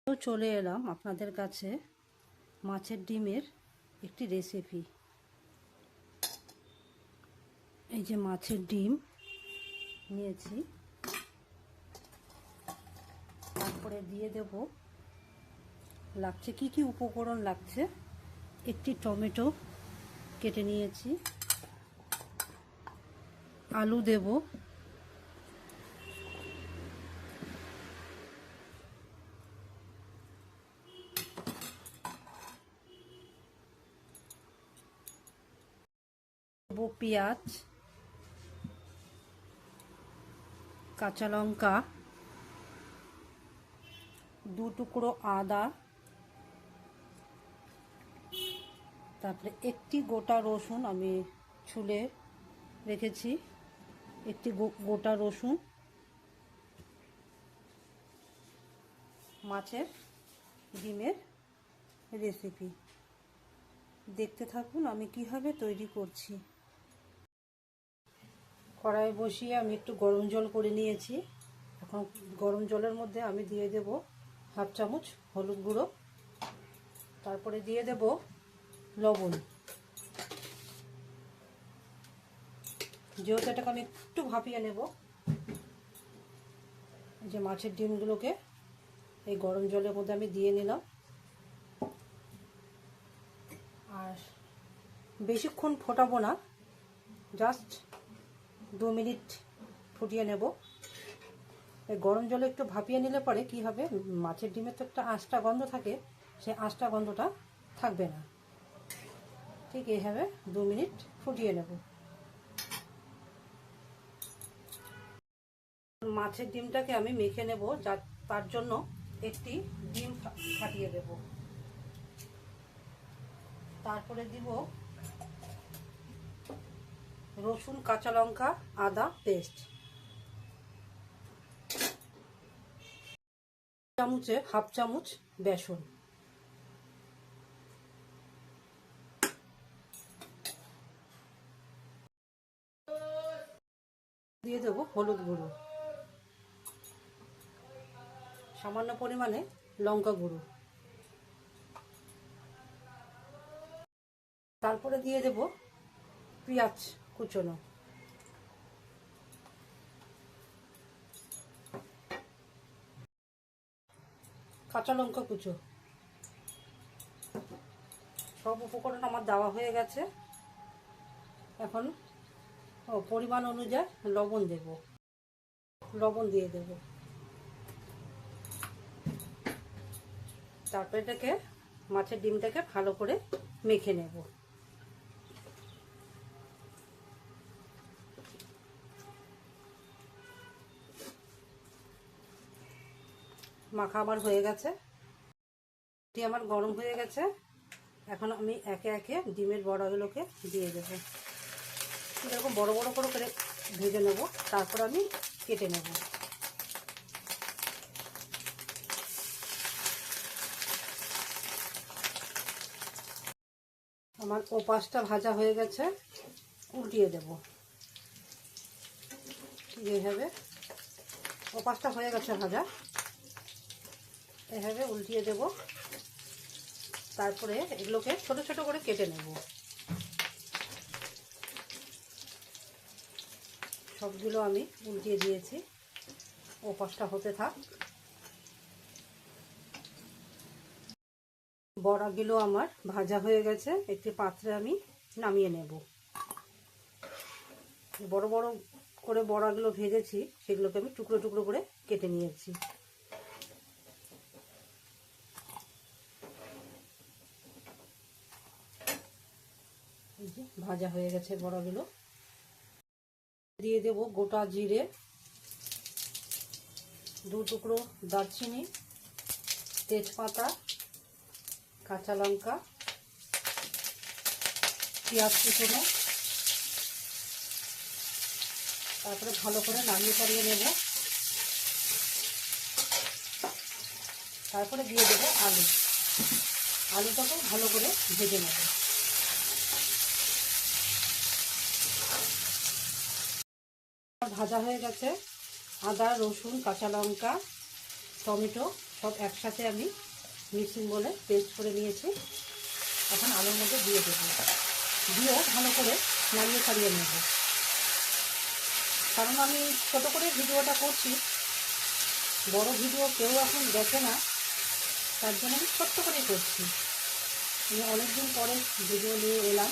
তো চলে এলাম আপনাদের কাছে মাছের ডিমের একটি রেসিপি। এই যে মাছের ডিম নিয়েছি, তারপরে দিয়ে দেব লাগছে কি কি উপকরণ লাগছে। একটি টমেটো কেটে নিয়েছি, আলু দেব, পেঁয়াজ, কাঁচা লঙ্কা, 2 টুকরো আদা, তারপরে একটি গোটা রসুন আমি ছুলে রেখেছি, একটি গোটা রসুন। মাছের ডিমের রেসিপি দেখতে থাকুন আমি কিভাবে তৈরি করছি। কড়াই বসিয়ে আমি একটু গরম জল করে নিয়েছি। এখন গরম জলের মধ্যে আমি দিয়ে দেব 1/2 চামচ হলুদ গুঁড়ো, তারপরে দিয়ে দেব লবণ। যেহেতু এটাকে আমি একটু ভাপিয়ে নেব, যে মাছের ডিমগুলোকে এই গরম জলের মধ্যে আমি দিয়ে নিলাম। আর বেশিক্ষণ ফোটাবো না, জাস্ট 2 মিনিট ফুটিয়ে নেব। এই গরম জলে একটু ভাপিয়ে নিলে পরে কি হবে, মাছের ডিমের তো একটা আঁশটা গন্ধ থাকে, সেই আঁশটা গন্ধটা থাকবে না। ঠিক এইভাবে 2 মিনিট ফুটিয়ে নেব। মাছের ডিমটাকে আমি মেখে নেব, তার জন্য একটি ডিম ফাটিয়ে দেব। তারপরে দিব রসুন, কাঁচা লঙ্কা, আদা পেস্ট, চামচে 1/2 চামচ বেসন, দিয়ে দেব হলুদ গুঁড়ো, সামান্য পরিমাণে লঙ্কা গুঁড়ো, তারপরে দিয়ে দেব পেঁয়াজ কুচনো, কাঁচা লঙ্কা কুচো। সব উপকরণ আমার দেওয়া হয়ে গেছে। এখন পরিমাণ অনুযায়ী লবণ দেব, লবণ দিয়ে দেব। তারপরে এটাকে মাছের ডিমটাকে ভালো করে মেখে নেব। মাখা আমার হয়ে গেছে, এটি আমার গরম হয়ে গেছে। এখন আমি একে একে ডিমের বড়াগুলোকে দিয়ে দেব। এরকম বড় বড় করে ভেজে নেব, তারপর আমি কেটে নেব। আমার ওপাশটা ভাজা হয়ে গেছে, উল্টিয়ে দেব। এইভাবে ওপাশটা হয়ে গেছে ভাজা, এভাবে উল্টিয়ে দেব। তারপরে এগুলোকে ছোট ছোট করে কেটে নেব। সবগুলো আমি উল্টিয়ে দিয়েছি, ওপাশটা হতে থাক। বড়াগুলো আমার ভাজা হয়ে গেছে, একটি পাত্রে আমি নামিয়ে নেব। বড় বড় করে বড়াগুলো ভেজেছি, সেগুলোকে আমি টুকরো টুকরো করে কেটে নিয়েছি। এই যে ভাজা হয়ে গেছে বড়াগুলো। দিয়ে দেব গোটা জিরে, 2 টুকরো দারচিনি, তেজপাতা, কাঁচা লঙ্কা, পেঁয়াজ কুচনো। তারপরে ভালো করে নাড়িয়ে চাড়িয়ে নেব। তারপরে দিয়ে দেবো আলু, আলুটাকে ভালো করে ভেজে নেব। ভাজা হয়ে গেছে। আদা, রসুন, কাঁচা লঙ্কা, টমেটো সব একসাথে আমি মিক্সিং বলে পেস্ট করে নিয়েছি। এখন আলুর মধ্যে দিয়ে দেবো, দিয়েও ভালো করে নাড়িয়ে ছাড়িয়ে নেব। কারণ আমি ছোটো করে ভিডিওটা করছি, বড় ভিডিও কেউ এখন দেখে না, তার জন্য আমি ছোট্ট করেই করছি। আমি অনেকদিন পরে ভিডিও নিয়ে এলাম।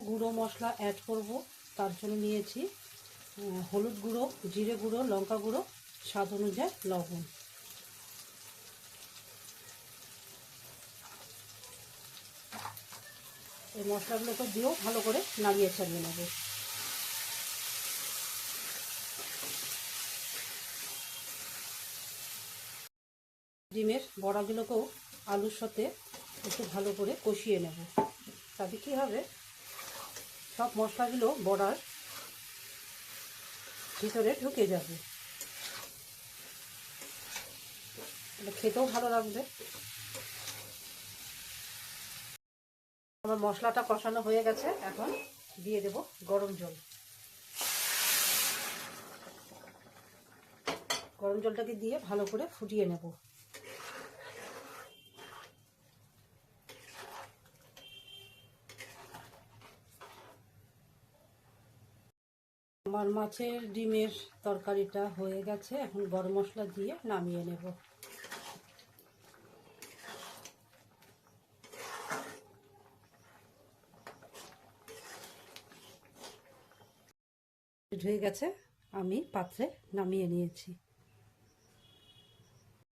গুঁড়ো মশলা অ্যাড করব, তার জন্য নিয়েছি হলুদ গুঁড়ো, জিরে গুঁড়ো, লঙ্কা গুঁড়ো, স্বাদ অনুযায়ী লবণ। এই মশলাগুলোকে দিয়েও ভালো করে নাড়িয়ে ছাড়িয়ে নেব। ডিমের বড়াগুলোকেও আলুর সাথে একটু ভালো করে কষিয়ে নেব। তাতে কী হবে, সব মশলাগুলো বড়ার ভিতরে ঢুকে যাবে, খেতেও ভালো লাগবে। আমার মশলাটা কষানো হয়ে গেছে, এখন দিয়ে দেব গরম জল। গরম জলটাকে দিয়ে ভালো করে ফুটিয়ে নেব। আমার মাছের ডিমের তরকারিটা হয়ে গেছে, এখন গরম মশলা দিয়ে নামিয়ে নেব। হয়ে গেছে, আমি পাত্রে নামিয়ে নিয়েছি।